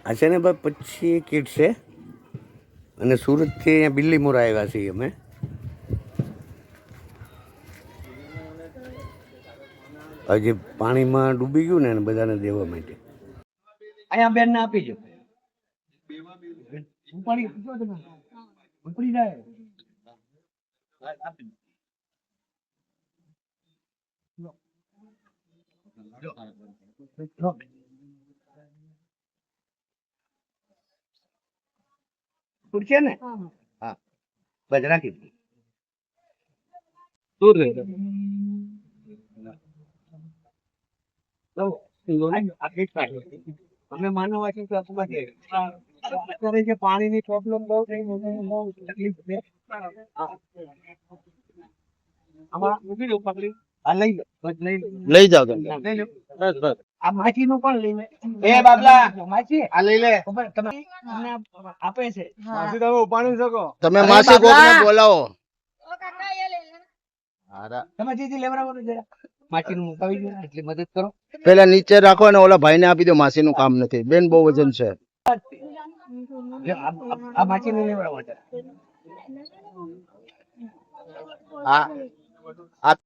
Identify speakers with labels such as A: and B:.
A: આ છે ને ભાઈ 25 કીટ છે અને સુરતથી અહીંયા બિલ્લીમોરા આવ્યા છીએ અમે. હજી પાણીમાં ડૂબી ગયું ને બધાને દેવા માટે.
B: અહીંયા બેન ને આપી દો. ઉપડી જાય. પૂછે ને હા બસ રાખી દૂર રહે અમે માનવવાથી અત્યારે જે પાણીની પ્રોબ્લેમ બહુ થઈ બહુ તકલીફ છે. આમાં મૂકી દો પકડી આ લઈ લો બસ લઈ જાઓ તમે લઈ લો બસ બસ આ માછી નું પણ લઈ લે એ બાબલા માછી આ લઈ લે તમે આપે છે માછી તમે ઉપાડી શકો તમે માછી કોકને બોલાવો તમે જીજી લેવડાવો ને જરા માછી નું મુકાવી દો એટલી મદદ કરો
C: પેલા નીચે રાખો ને ઓલા ભાઈને આપી દો માસી નું કામ નથી બેન બહુ વજન છે
B: આ માછી નું લેવડાવો
C: આ